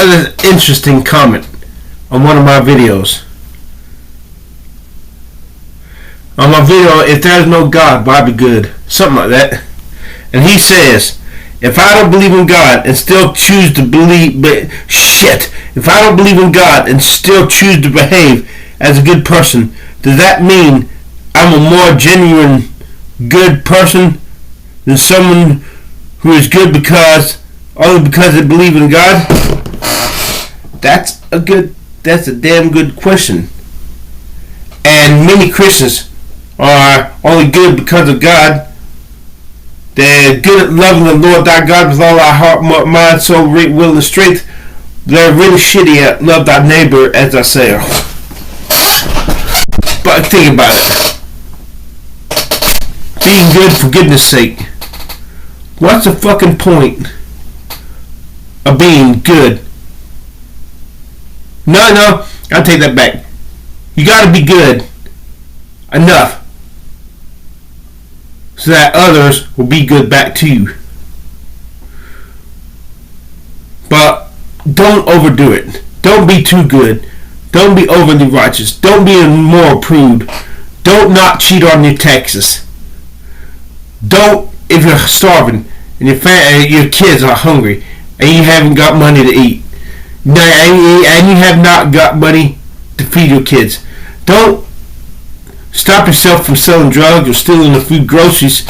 That is an interesting comment on one of my videos. On my video, if there's no God, why be good? Something like that. And he says, if I don't believe in God and still choose to believe, if I don't believe in God and still choose to behave as a good person, does that mean I'm a more genuine good person than someone who is good only because they believe in God? That's a damn good question. And many Christians are only good because of God. They're good at loving the Lord thy God with all our heart, mind, soul, will, and strength. They're really shitty at love thy neighbor as thyself. But think about it. Being good for goodness sake. What's the fucking point of being good? No, I'll take that back. You gotta be good enough so that others will be good back to you. But don't overdo it. Don't be too good. Don't be overly righteous. Don't be a moral prude. Don't not cheat on your taxes. Don't, if you're starving and your kids are hungry and you haven't got money to eat, and you have not got money to feed your kids, don't stop yourself from selling drugs or stealing the food groceries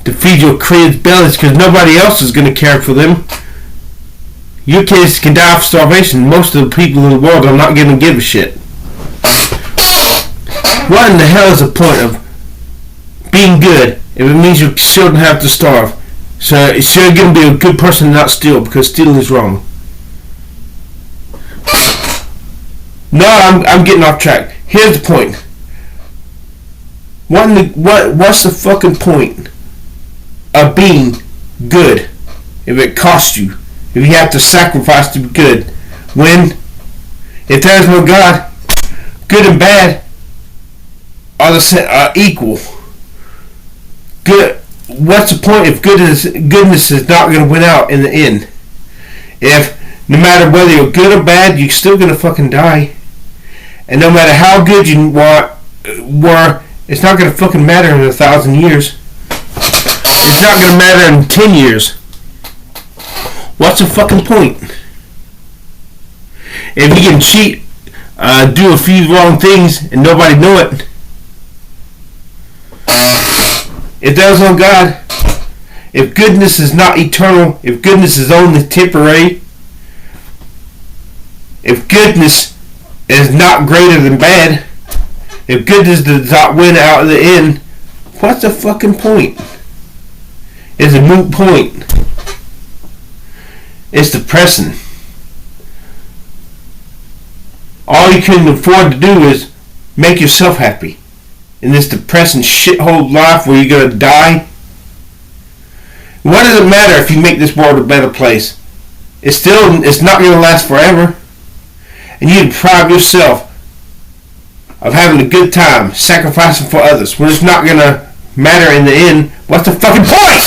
to feed your kids' bellies, because nobody else is going to care for them. Your kids can die of starvation. Most of the people in the world are not going to give a shit. What in the hell is the point of being good if it means your children have to starve? So you're going to be a good person and not steal, because stealing is wrong. No, I'm getting off track. Here's the point. What's the fucking point of being good if it costs you? If you have to sacrifice to be good? If there's no God, good and bad are equal. Good. What's the point if goodness is not going to win out in the end? If no matter whether you're good or bad, you're still going to fucking die. And no matter how good you were, it's not going to fucking matter in 1,000 years. It's not going to matter in 10 years. What's the fucking point? If you can cheat, do a few wrong things, and nobody know it. If there's no God, if goodness is not eternal, if goodness is only temporary, if goodness is not greater than bad, if goodness does not win out in the end, what's the fucking point? It's a moot point. It's depressing. All you can afford to do is make yourself happy in this depressing shithole life where you're gonna die. What does it matter if you make this world a better place? It's not gonna last forever. And you deprive yourself of having a good time, sacrificing for others, when it's not going to matter in the end. What's the fucking point?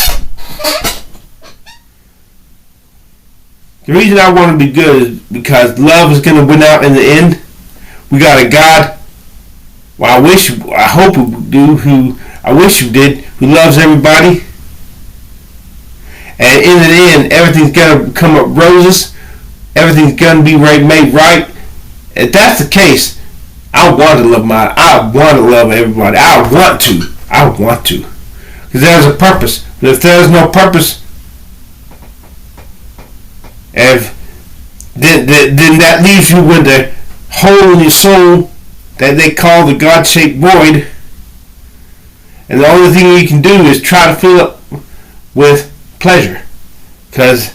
The reason I want to be good is because love is going to win out in the end. We got a God, I hope we do, who loves everybody. And in the end, everything's going to come up roses. Everything's going to be made right. If that's the case, I want to love everybody. I want to. Because there's a purpose. But if there's no purpose, then that leaves you with the hole in your soul that they call the God-shaped void. And the only thing you can do is try to fill it with pleasure. Because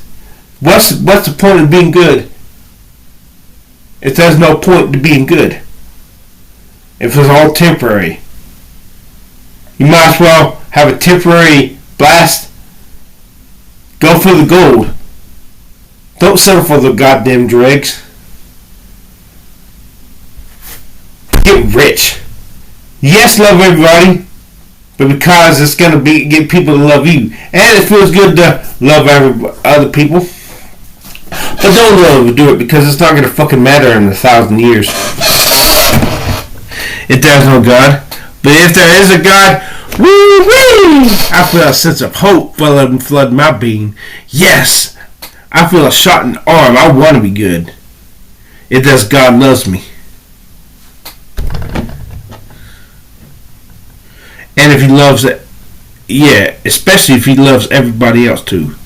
what's the point of being good if there's no point to being good? If it's all temporary, you might as well have a temporary blast. Go for the gold. Don't settle for the goddamn dregs. Get rich. Yes, love everybody, but because it's gonna get people to love you, and it feels good to love other people. But don't overdo it because it's not going to fucking matter in 1,000 years. If there's no God. But if there is a God, woo-wee! I feel a sense of hope flood my being. Yes! I feel a shot in the arm. I want to be good. If this God loves me. And if he loves it, yeah, especially if he loves everybody else too.